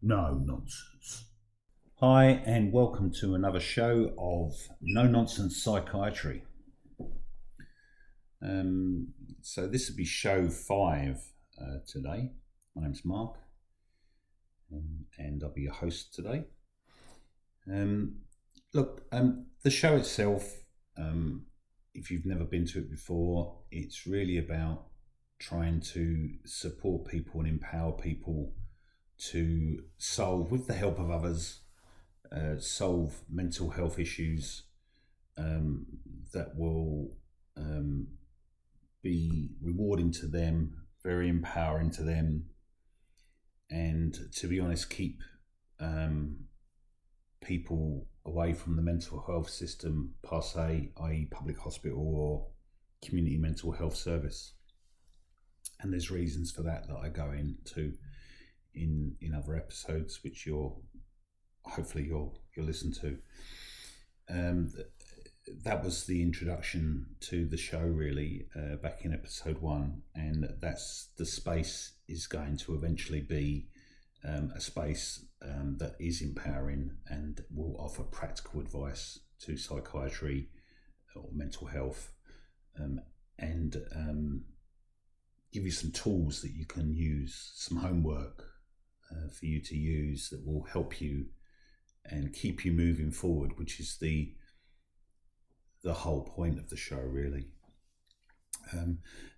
no nonsense. Hi, and welcome to another show of No Nonsense Psychiatry. So this will be show 5 today. My name's Mark, and I'll be your host today. The show itself, if you've never been to it before, it's really about trying to support people and empower people to solve, with the help of others, solve mental health issues that will be rewarding to them, very empowering to them, and to be honest, keep people away from the mental health system per se, i.e. public hospital or community mental health service. And there's reasons for that I go into in other episodes, which you'll listen to. That was the introduction to the show, really, back in episode 1, and that's the space is going to eventually be a space that is empowering and will offer practical advice to psychiatry or mental health, and give you some tools that you can use, some homework for you to use that will help you and keep you moving forward, which is the whole point of the show, really.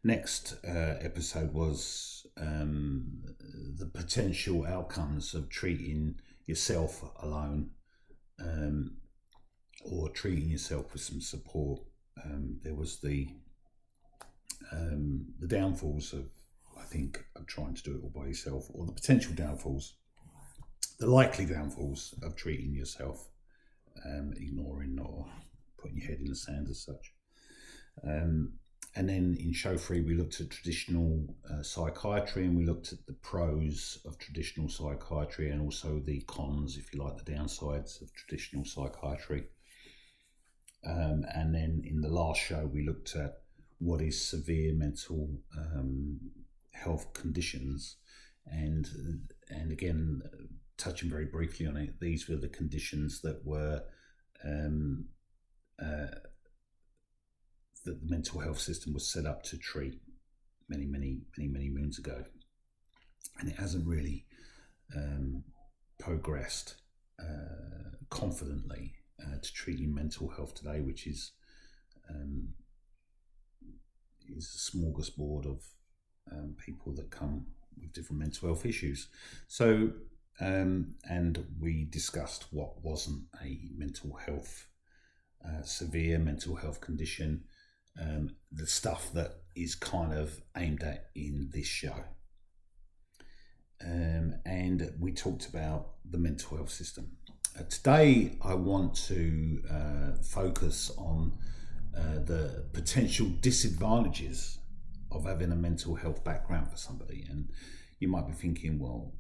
Next episode was the potential outcomes of treating yourself alone, or treating yourself with some support. There was the downfalls of, I think, of trying to do it all by yourself, or the potential downfalls, the likely downfalls of treating yourself, ignoring or putting your head in the sand as such. And then in show 3, we looked at traditional psychiatry, and we looked at the pros of traditional psychiatry and also the cons, if you like, the downsides of traditional psychiatry. And then in the last show, we looked at what is severe mental health conditions, and again, touching very briefly on it, these were the conditions that were that the mental health system was set up to treat many moons ago, and it hasn't really progressed confidently to treating mental health today, which is a smorgasbord of people that come with different mental health issues. So, and we discussed what wasn't a mental health, severe mental health condition, the stuff that is kind of aimed at in this show. And we talked about the mental health system. Today, I want to focus on the potential disadvantages of having a mental health background for somebody. And you might be thinking, well,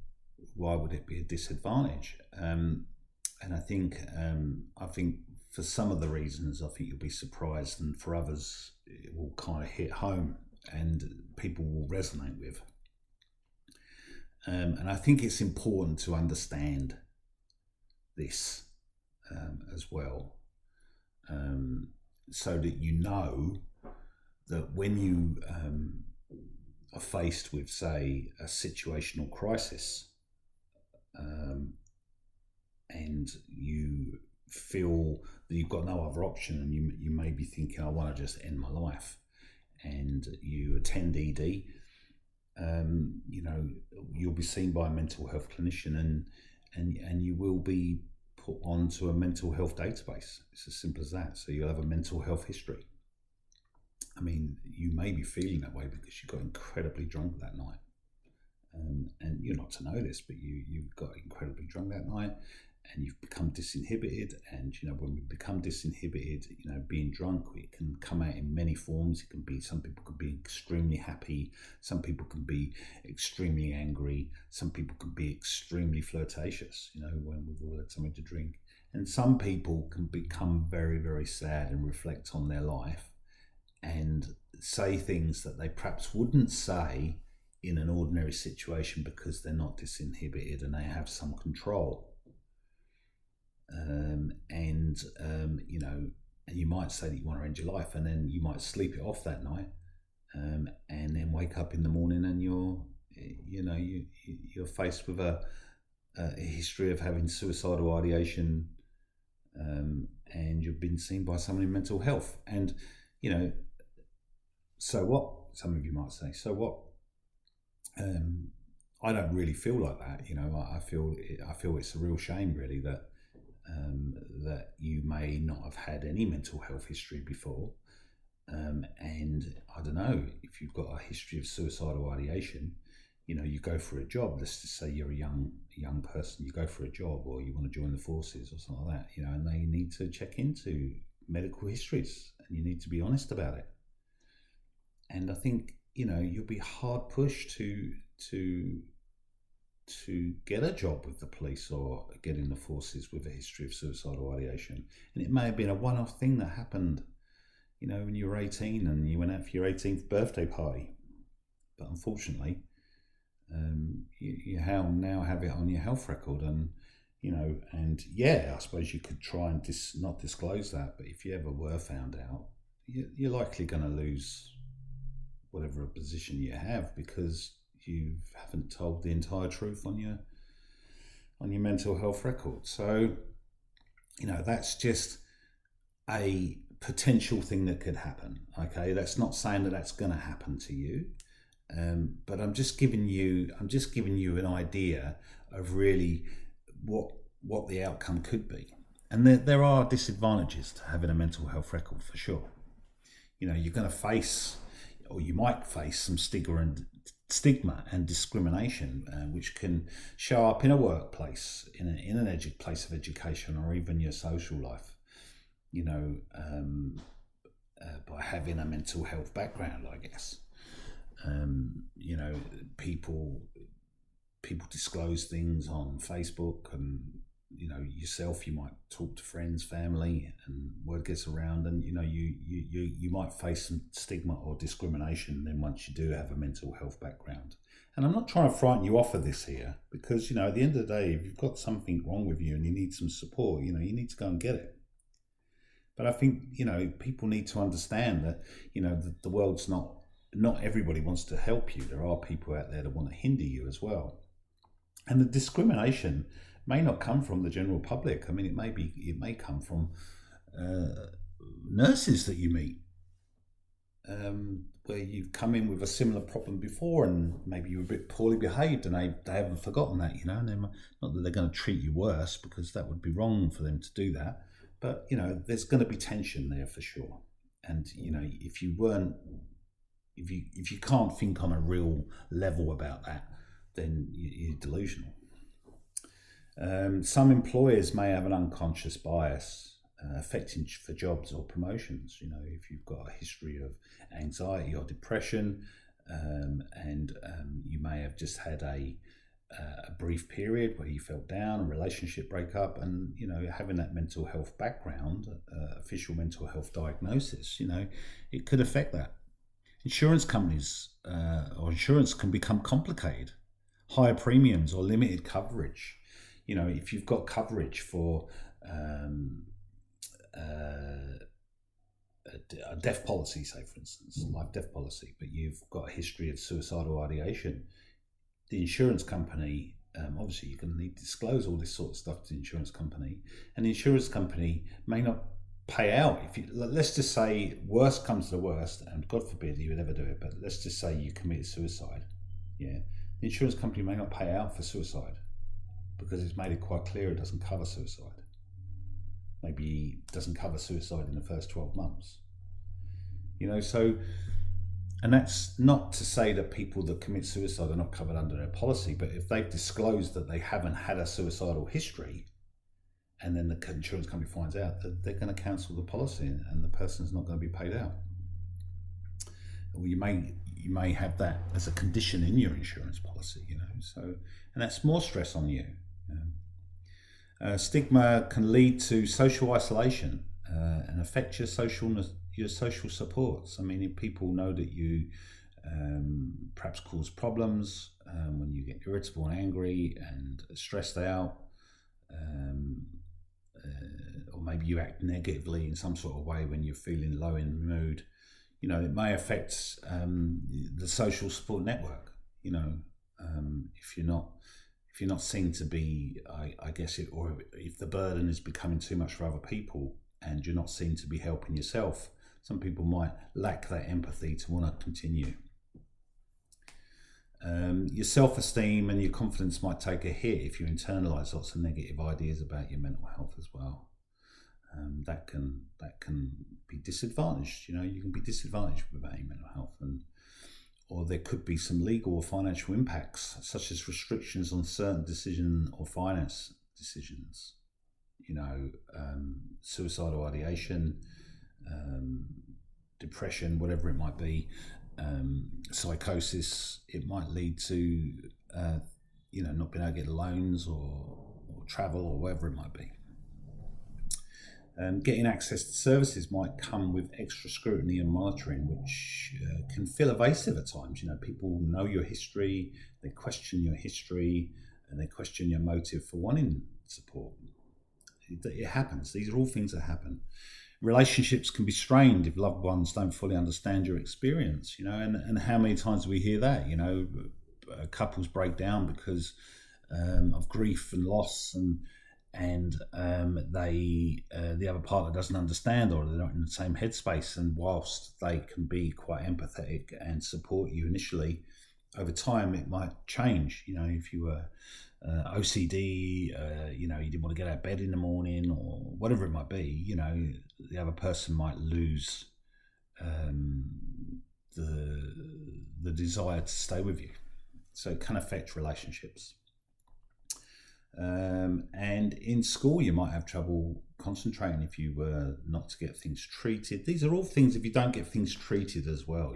why would it be a disadvantage? And I think for some of the reasons, I think you'll be surprised, and for others, it will kind of hit home and people will resonate with. And I think it's important to understand this as well, so that you know that when you are faced with, say, a situational crisis, and you feel that you've got no other option, and you may be thinking, I want to just end my life, and you attend ED, you'll be seen by a mental health clinician, and you will be put onto a mental health database. It's as simple as that. So you'll have a mental health history. I mean, you may be feeling that way because you got incredibly drunk that night. And you're not to know this, but you've got incredibly drunk that night, and you've become disinhibited. And when we become disinhibited, being drunk, it can come out in many forms. It can be, some people can be extremely happy, some people can be extremely angry, some people can be extremely flirtatious, when we've all had something to drink. And some people can become very, very sad and reflect on their life and say things that they perhaps wouldn't say in an ordinary situation because they're not disinhibited and they have some control. And you might say that you want to end your life, and then you might sleep it off that night, and then wake up in the morning and you're faced with a history of having suicidal ideation, and you've been seen by someone in mental health. And so what? Some of you might say, so what? I don't really feel like that. I feel it's a real shame, really, that you may not have had any mental health history before, and I don't know, if you've got a history of suicidal ideation, you go for a job. Let's just say you're a young person, you go for a job, or you want to join the forces or something like that, and they need to check into medical histories, and you need to be honest about it. And I think you'll be hard pushed to get a job with the police or get in the forces with a history of suicidal ideation. And it may have been a one-off thing that happened, when you were 18 and you went out for your 18th birthday party. But unfortunately, you now have it on your health record, and I suppose you could try and not disclose that. But if you ever were found out, you're likely going to lose whatever position you have, because you haven't told the entire truth on your mental health record. So, that's just a potential thing that could happen. Okay, that's not saying that that's going to happen to you, but I'm just giving you an idea of really what the outcome could be. And there are disadvantages to having a mental health record, for sure. You're going to face, or you might face, some stigma and discrimination, which can show up in a workplace, in an place of education, or even your social life, by having a mental health background, I guess. People disclose things on Facebook, and yourself, you might talk to friends, family, and word gets around, and you might face some stigma or discrimination then once you do have a mental health background. And I'm not trying to frighten you off of this here, because at the end of the day, if you've got something wrong with you and you need some support, you need to go and get it. But I think people need to understand that the world's not everybody wants to help you. There are people out there that want to hinder you as well, and the discrimination may not come from the general public. I mean, it may come from nurses that you meet, where you've come in with a similar problem before, and maybe you were a bit poorly behaved, and they haven't forgotten that, and they're not that they're going to treat you worse, because that would be wrong for them to do that. But there's going to be tension there for sure. And if you can't think on a real level about that, then you're delusional. Some employers may have an unconscious bias affecting for jobs or promotions. If you've got a history of anxiety or depression, and you may have just had a brief period where you felt down, a relationship breakup, and having that mental health background, official mental health diagnosis, it could affect that. Insurance companies or insurance can become complicated. Higher premiums or limited coverage. If you've got coverage for a death policy, say for instance, life death policy, but you've got a history of suicidal ideation, the insurance company, obviously you're going to need to disclose all this sort of stuff to the insurance company, and the insurance company may not pay out. Let's just say worst comes to worst, and God forbid you would ever do it, but let's just say you commit suicide. The insurance company may not pay out for suicide, because it's made it quite clear it doesn't cover suicide. Maybe it doesn't cover suicide in the first 12 months. So, and that's not to say that people that commit suicide are not covered under their policy, but if they've disclosed that they haven't had a suicidal history, and then the insurance company finds out, that they're going to cancel the policy, and the person's not going to be paid out. Or you may have that as a condition in your insurance policy, so, and that's more stress on you. Stigma can lead to social isolation and affect your social supports. I mean, if people know that you perhaps cause problems when you get irritable and angry and stressed out, um, or maybe you act negatively in some sort of way when you're feeling low in mood. It may affect the social support network. If you're not seen to be, I guess it, or if the burden is becoming too much for other people and you're not seen to be helping yourself, some people might lack that empathy to want to continue. Your self-esteem and your confidence might take a hit if you internalize lots of negative ideas about your mental health as well. That can be disadvantaged. You can be disadvantaged about your mental health, or there could be some legal or financial impacts, such as restrictions on certain decision or finance decisions. Suicidal ideation, depression, whatever it might be, psychosis. It might lead to not being able to get loans or travel or whatever it might be. Getting access to services might come with extra scrutiny and monitoring, which can feel evasive at times. People know your history, they question your history, and they question your motive for wanting support. It happens. These are all things that happen. Relationships can be strained if loved ones don't fully understand your experience, and how many times we hear that, couples break down because of grief and loss, and the other partner doesn't understand, or they're not in the same headspace. And whilst they can be quite empathetic and support you initially, over time it might change. If you were OCD, you didn't want to get out of bed in the morning or whatever it might be, the other person might lose the desire to stay with you. So it can affect relationships. And in school, you might have trouble concentrating if you were not to get things treated. These are all things, if you don't get things treated as well,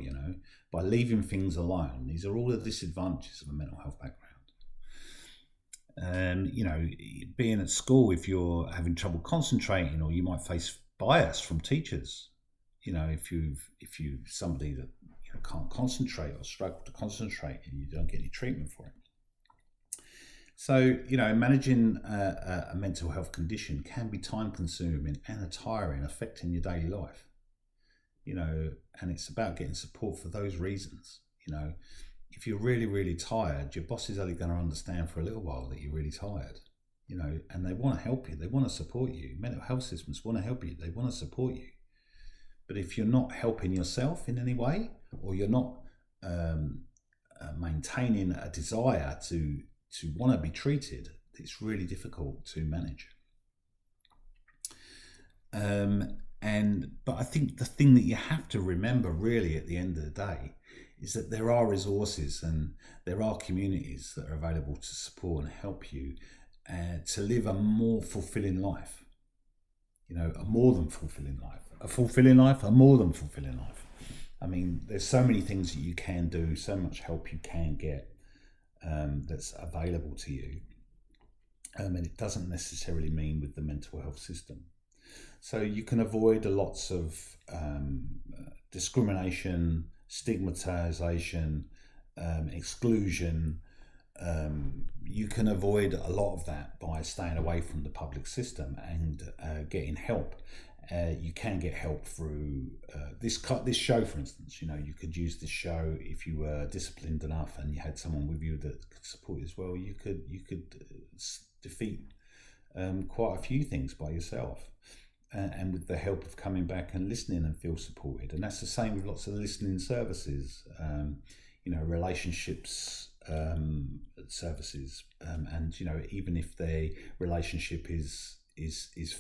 by leaving things alone. These are all the disadvantages of a mental health background. And, being at school, if you're having trouble concentrating, or you might face bias from teachers, if you somebody that can't concentrate or struggle to concentrate, and you don't get any treatment for it. So, managing a mental health condition can be time-consuming and tiring, affecting your daily life. And it's about getting support for those reasons. If you're really, really tired, your boss is only going to understand for a little while that you're really tired. And they want to help you. They want to support you. Mental health systems want to help you. They want to support you. But if you're not helping yourself in any way, or you're not maintaining a desire to want to be treated, it's really difficult to manage. But I think the thing that you have to remember really at the end of the day is that there are resources and there are communities that are available to support and help you to live a more fulfilling life. A more than fulfilling life. A fulfilling life, a more than fulfilling life. I mean, there's so many things that you can do, so much help you can get that's available to you. And it doesn't necessarily mean with the mental health system. So you can avoid lots of discrimination, stigmatization, exclusion. You can avoid a lot of that by staying away from the public system and getting help. You can get help through this show, for instance. You could use this show if you were disciplined enough and you had someone with you that could support you as well. You could defeat quite a few things by yourself, and with the help of coming back and listening and feel supported. And that's the same with lots of listening services, relationships services, and even if their relationship is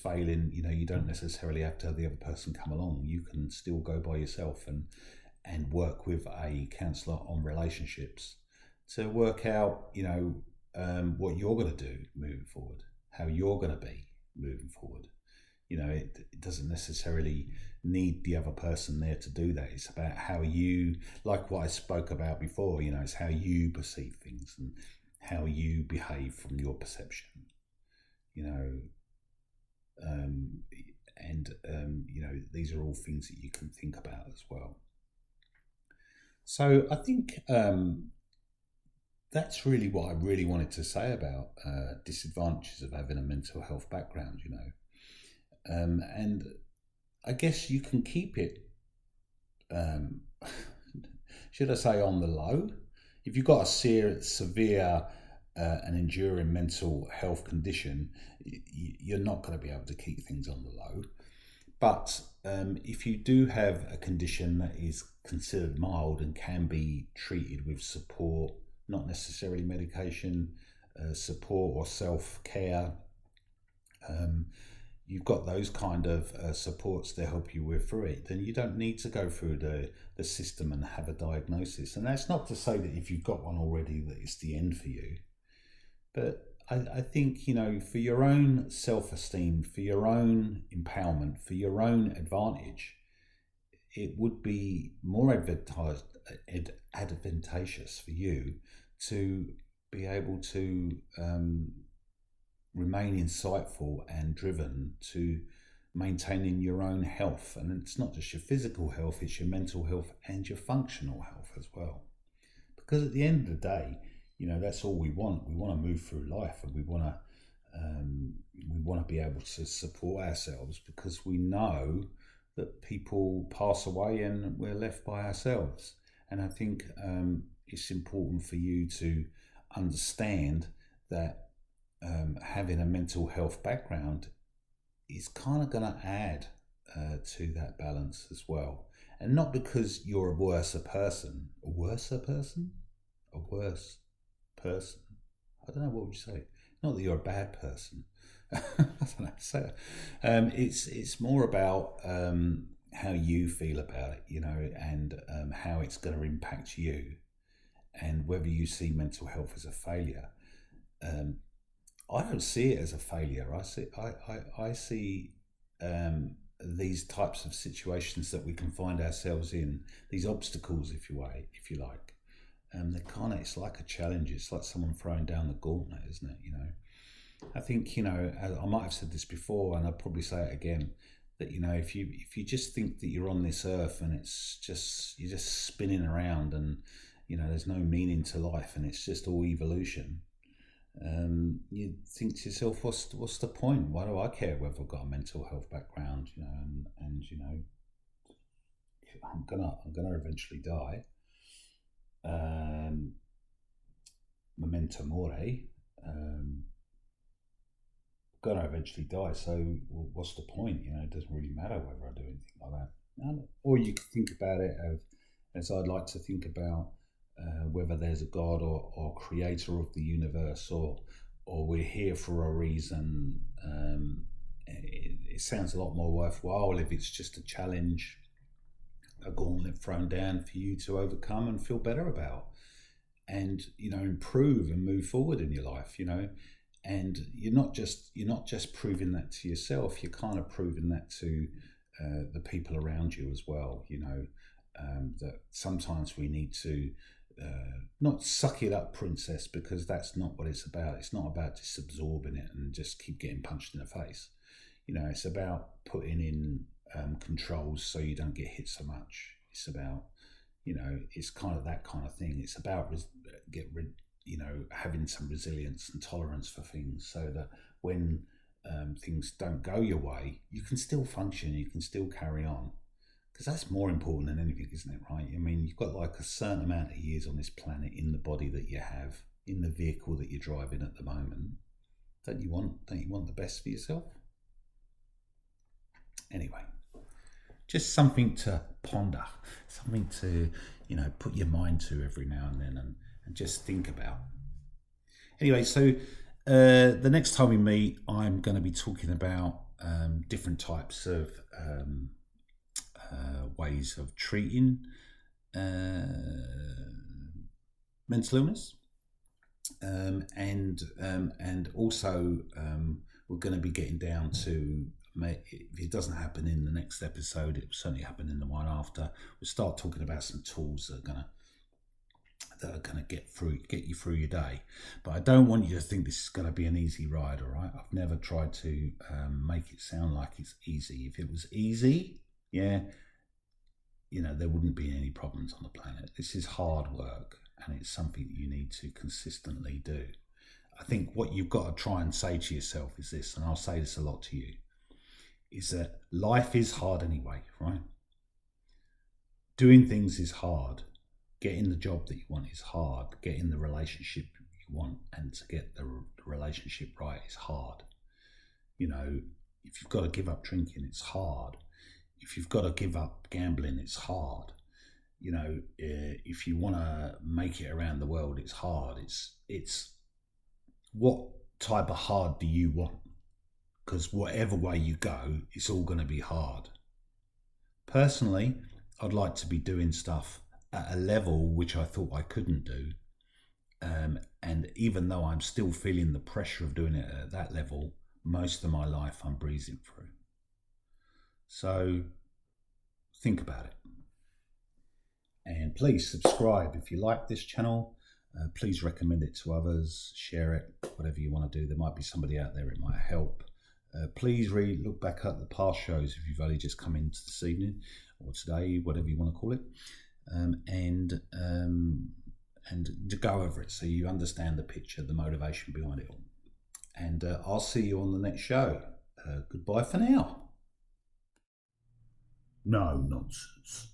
failing, you don't necessarily have to have the other person come along. You can still go by yourself and work with a counsellor on relationships to work out what you're going to do moving forward, how you're going to be moving forward. It doesn't necessarily need the other person there to do that. It's about how you, like what I spoke about before, it's how you perceive things and how you behave from your perception. These are all things that you can think about as well. So I think that's really what I really wanted to say about disadvantages of having a mental health background, and I guess you can keep it, um, should I say, on the low. If you've got a severe and enduring mental health condition, you're not going to be able to keep things on the low. But if you do have a condition that is considered mild and can be treated with support, not necessarily medication, support or self care, you've got those kind of supports to help you with through it, then you don't need to go through the system and have a diagnosis. And that's not to say that if you've got one already that it's the end for you. But I think, for your own self-esteem, for your own empowerment, for your own advantage, it would be more advantageous for you to be able to remain insightful and driven to maintaining your own health. And it's not just your physical health, it's your mental health and your functional health as well. Because at the end of the day, that's all we want. We want to move through life, and we want to be able to support ourselves, because we know that people pass away and we're left by ourselves. And I think it's important for you to understand that having a mental health background is kind of going to add to that balance as well. And not because you're a worse person. A worse person? I don't know, what would you say? Not that you're a bad person. I don't know. So it's more about how you feel about it, and how it's going to impact you, and whether you see mental health as a failure. I don't see it as a failure. I see these types of situations that we can find ourselves in, these obstacles, if you like. It's like a challenge. It's like someone throwing down the gauntlet, isn't it? I think, I might have said this before, and I'll probably say it again, that if you just think that you're on this earth and you're just spinning around, and there's no meaning to life, and it's just all evolution, you think to yourself, what's the point? Why do I care whether I've got a mental health background? I'm gonna eventually die. Memento mori. Gonna eventually die, so what's the point? It doesn't really matter whether I do anything like that. Or you could think about it as I'd like to think about whether there's a God or creator of the universe, or we're here for a reason. It sounds a lot more worthwhile if it's just a challenge, a gauntlet thrown down for you to overcome and feel better about, and improve and move forward in your life. And you're not just proving that to yourself, you're kind of proving that to the people around you as well. That sometimes we need to not suck it up, princess, because that's not what it's about. It's not about just absorbing it and just keep getting punched in the face. It's about putting in controls so you don't get hit so much. It's about, it's kind of that kind of thing. It's about having some resilience and tolerance for things, so that when things don't go your way, you can still function, you can still carry on. Because that's more important than anything, isn't it, right? I mean, you've got like a certain amount of years on this planet, in the body that you have, in the vehicle that you're driving at the moment. Don't you want the best for yourself? Anyway, just something to ponder, something to, put your mind to every now and then, and just think about. Anyway, so the next time we meet, I'm going to be talking about different types of ways of treating mental illness, and also we're going to be getting down to, if it doesn't happen in the next episode, it will certainly happen in the one after. We'll start talking about some tools that are gonna get you through your day. But I don't want you to think this is going to be an easy ride. All right, I've never tried to make it sound like it's easy. If it was easy, yeah, there wouldn't be any problems on the planet. This is hard work, and it's something that you need to consistently do. I think what you've got to try and say to yourself is this, and I'll say this a lot to you, is that life is hard anyway, right? Doing things is hard. Getting the job that you want is hard. Getting the relationship you want and to get the relationship right is hard. If you've got to give up drinking, it's hard. If you've got to give up gambling, it's hard. If you want to make it around the world, it's hard. It's what type of hard do you want? Because whatever way you go, it's all going to be hard. Personally, I'd like to be doing stuff at a level which I thought I couldn't do. And even though I'm still feeling the pressure of doing it at that level, most of my life I'm breezing through. So think about it. And please subscribe if you like this channel. Please recommend it to others, share it, whatever you want to do. There might be somebody out there it might help. Please look back at the past shows if you've only just come in this evening or today, whatever you want to call it, and to go over it so you understand the picture, the motivation behind it all. And I'll see you on the next show. Goodbye for now. No nonsense.